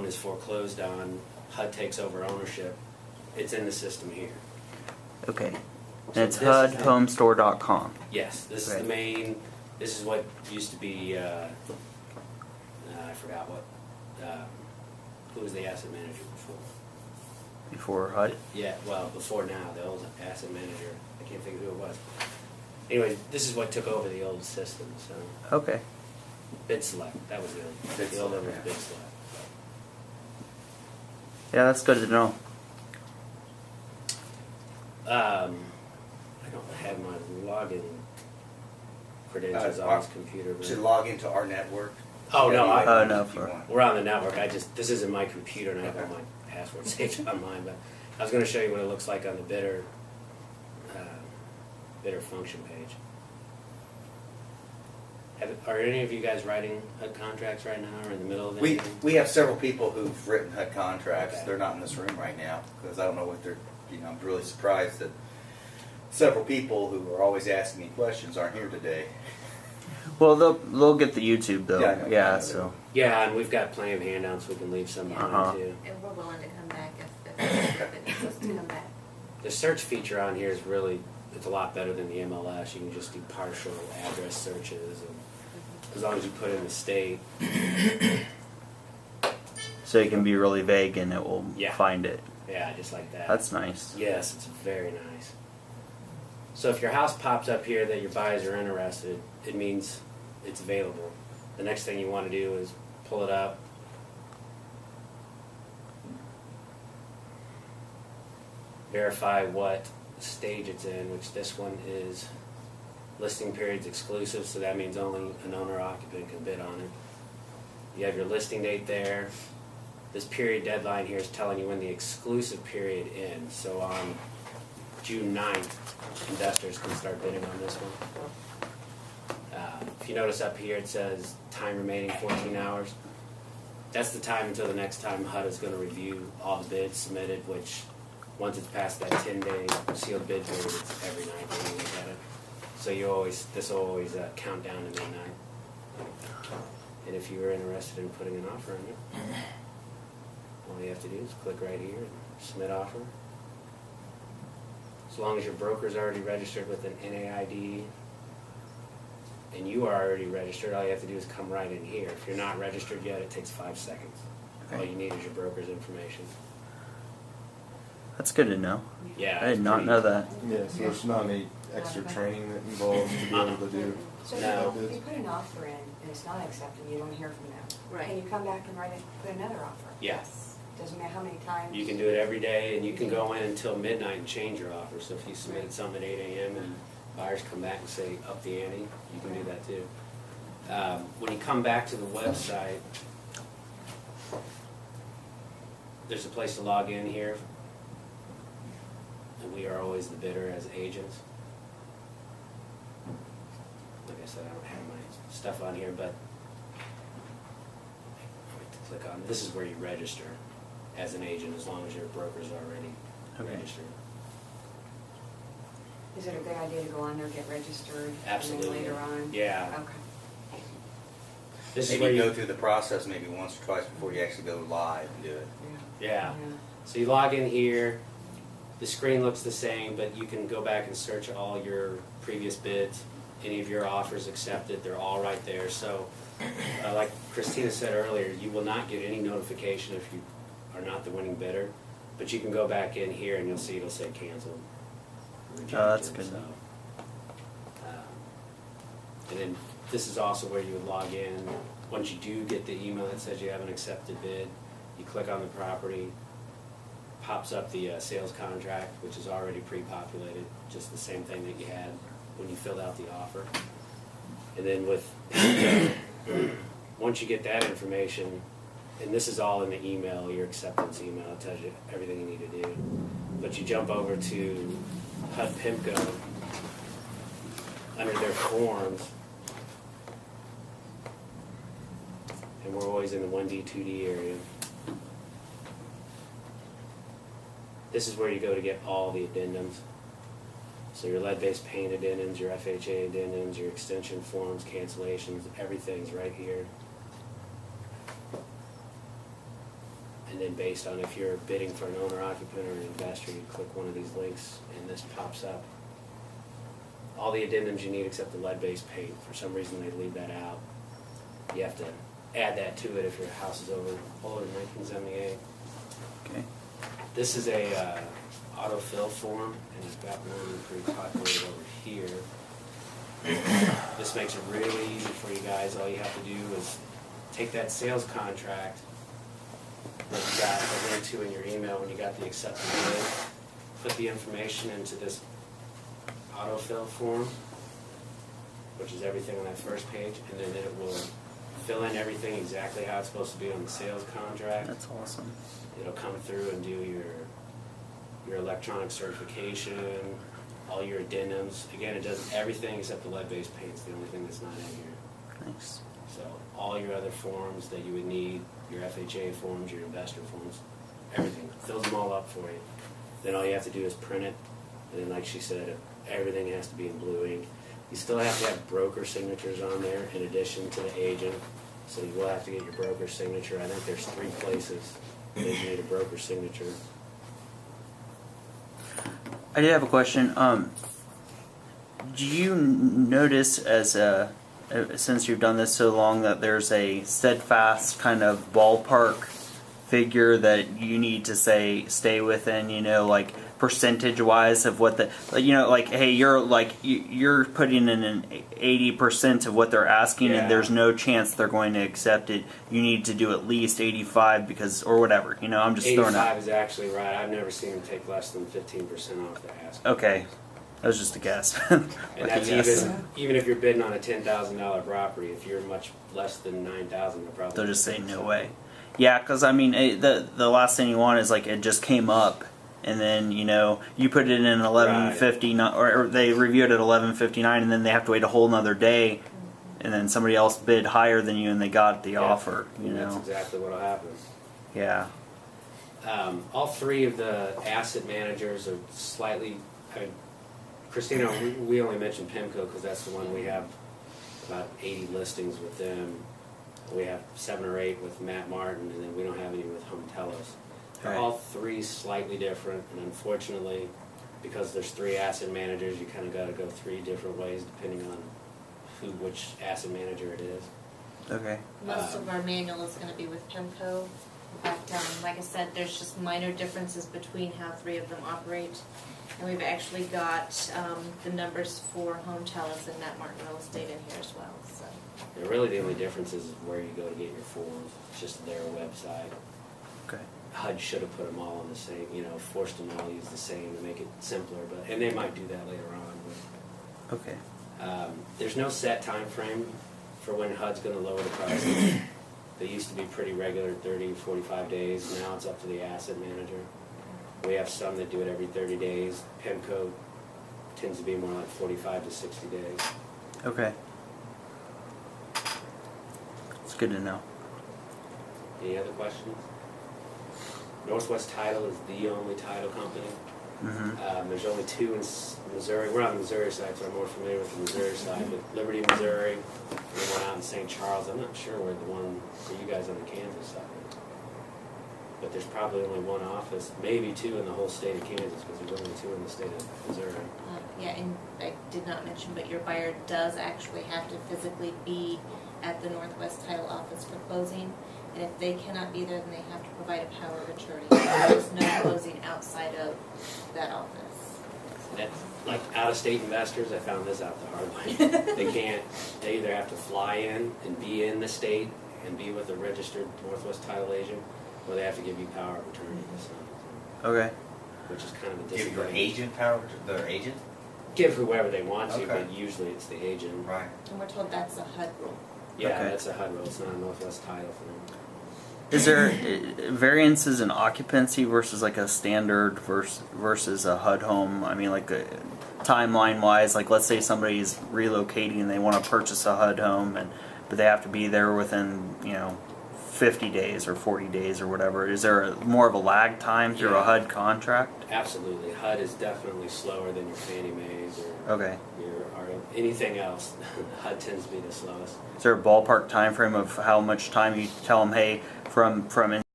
is foreclosed on, HUD takes over ownership, it's in the system here. Okay. And So it's this is the- HUDhomestore.com. Yes, this is the main, this is what used to be, I forgot what, who was the asset manager before? Before HUD? Yeah, well, before now, the old asset manager, I can't think of who it was. Anyway, this is what took over the old system, so. Okay. Bid select, that was the old one was bid select. Yeah, that's good to know. I don't have my login credentials on this computer. But To log into our network. Oh, no, no, we're on the network. This isn't my computer, and I have all my passwords saved on mine. But I was going to show you what it looks like on the bidder function page. Are any of you guys writing HUD contracts right now, or in the middle of anything? We have several people who've written HUD contracts. Okay. They're not in this room right now because I don't know what they're. I'm really surprised that several people who are always asking me questions aren't here today. Well, they'll get the YouTube though. Yeah, I know. Yeah, so. Yeah, and we've got plenty of handouts. We can leave some behind too. And we're willing to come back if it needs us to come back. The search feature on here is really, it's a lot better than the MLS. You can just do partial address searches, and as long as you put in the state. So you can be really vague and it will find it. Yeah, just like that. That's nice. Yes, it's very nice. So if your house pops up here that your buyers are interested, it means it's available. The next thing you want to do is pull it up. Verify what stage it's in, which this one is listing periods exclusive, so that means only an owner-occupant can bid on it. You have your listing date there. This period deadline here is telling you when the exclusive period ends. So on June 9th, investors can start bidding on this one. If you notice up here, it says time remaining 14 hours. That's the time until the next time HUD is going to review all the bids submitted, which once it's past that 10-day sealed bid period, it's every night that you look at it. So this will always count down to midnight. And if you were interested in putting an offer on it, all you have to do is click right here and submit offer. As long as your broker's already registered with an NAID and you are already registered, all you have to do is come right in here. If you're not registered yet, it takes 5 seconds. All you need is your broker's information. That's good to know. Yeah. I did not know that. Yeah, so there's not any extra training that involves to be able to do. So No. if you put an offer in and it's not accepted, you don't hear from them. Right. Can you come back and put another offer? Yes. Doesn't matter how many times. You can do it every day, and you can go in until midnight and change your offer. So if you submitted something at 8 a.m. and buyers come back and say up the ante, you can do that too. When you come back to the website, there's a place to log in here. And we are always the bidder as agents. Like I said, I don't have my stuff on here, but click on, this is where you register as an agent as long as your broker's already registered. Is it a good idea to go on there, get registered? Absolutely. And then later on? Yeah. Okay. This is where Maybe you go through the process maybe once or twice before you actually go live and do it. Yeah. So you log in here. The screen looks the same, but you can go back and search all your previous bids, any of your offers accepted. They're all right there. So, like Christina said earlier, you will not get any notification if you are not the winning bidder. But you can go back in here and you'll see it'll say canceled. Rejected, that's good. So, and then this is also where you would log in. Once you do get the email that says you have an accepted bid, you click on the property. Pops up the sales contract, which is already pre-populated, just the same thing that you had when you filled out the offer. And then with once you get that information, and this is all in the email, your acceptance email, it tells you everything you need to do. But you jump over to HUD PIMCO under their forms, and we're always in the 1D, 2D area. This is where you go to get all the addendums. So your lead-based paint addendums, your FHA addendums, your extension forms, cancellations, everything's right here. And then based on if you're bidding for an owner occupant or an investor, you click one of these links and this pops up. All the addendums you need except the lead-based paint. For some reason they leave that out. You have to add that to it if your house is older than 1978. Okay. This is a autofill form, and I've got one pre-populated over here. This makes it really easy for you guys. All you have to do is take that sales contract that you got a link to in your email when you got the accepted bid, put the information into this autofill form, which is everything on that first page, and then it will fill in everything exactly how it's supposed to be on the sales contract. That's awesome. It'll come through and do your electronic certification, all your addendums. Again, it does everything except the lead-based paint's the only thing that's not in here. Nice. So all your other forms that you would need, your FHA forms, your investor forms, everything, fills them all up for you. Then all you have to do is print it, and then like she said, everything has to be in blue ink. You still have to have broker signatures on there in addition to the agent, so you will have to get your broker signature. I think there's 3 places that you need a broker signature. I did have a question. Do you notice since you've done this so long that there's a steadfast kind of ballpark figure that you need to stay within, like percentage wise of what hey, you're putting in an 80% of what they're asking, Yeah. and there's no chance they're going to accept it. You need to do at least 85 because, or whatever, I'm just throwing out. 85 is actually right. I've never seen them take less than 15% off the ask. Okay, that was just a guess. And Like that's a guess. even if you're bidding on a $10,000 property. If you're much less than 9,000, they'll probably They'll just say no way. Yeah, because I mean, the last thing you want is it just came up, and then you put it in 11:59, or they review it at 11:59, and then they have to wait a whole another day, and then somebody else bid higher than you, and they got the offer. That's exactly what'll happen. Yeah. All 3 of the asset managers are slightly. Christina, we only mentioned PIMCO because that's the one we have about 80 listings with them. We have 7 or 8 with Matt Martin, and then we don't have any with Home Tellus. They're Right. all 3 slightly different, and unfortunately, because there's 3 asset managers, you kind of got to go 3 different ways depending on which asset manager it is. Okay. Most of our manual is going to be with PIMCO, but like I said, there's just minor differences between how 3 of them operate. And we've actually got the numbers for Home Tellus and Matt Martin Real Estate in here as well. So. And really the only difference is where you go to get your forms. It's just their website. Okay. HUD should have put them all on the same, forced them all to use the same to make it simpler, and they might do that later on. Okay. But, there's no set time frame for when HUD's going to lower the prices. They used to be pretty regular, 30, 45 days. Now it's up to the asset manager. We have some that do it every 30 days. PIMCO tends to be more like 45 to 60 days. Okay. It's good to know. Any other questions? Northwest Title is the only title company. Mm-hmm. There's only 2 in Missouri. We're on the Missouri side, so I'm more familiar with the Missouri side. But Liberty, Missouri, and one out in St. Charles. I'm not sure where the one for you guys on the Kansas side is. But there's probably only 1 office, maybe 2 in the whole state of Kansas, because there's only 2 in the state of Missouri. Yeah, and I did not mention, but your buyer does actually have to physically be at the Northwest Title office for closing. And if they cannot be there, then they have to provide a power of attorney. There's no closing outside of that office. That's like out-of-state investors. I found this out the hard way. They can't. They either have to fly in and be in the state and be with a registered Northwest Title agent, or they have to give you power of attorney. So, Okay. which is kind of a Give your disadvantage. agent power, their agent? Give whoever they want to, Okay. but usually it's the agent. Right. And we're told that's a HUD rule. Yeah, Okay. that's a HUD rule. It's not a Northwest Title thing. Is there variances in occupancy versus a standard versus a HUD home? I mean, timeline wise, let's say somebody's relocating and they want to purchase a HUD home, but they have to be there within 50 days or 40 days or whatever. Is there more of a lag time through a HUD contract? Absolutely. HUD is definitely slower than your Fannie Mae's or Okay. or anything else. HUD tends to be the slowest. Is there a ballpark time frame of how much time you tell them, hey, from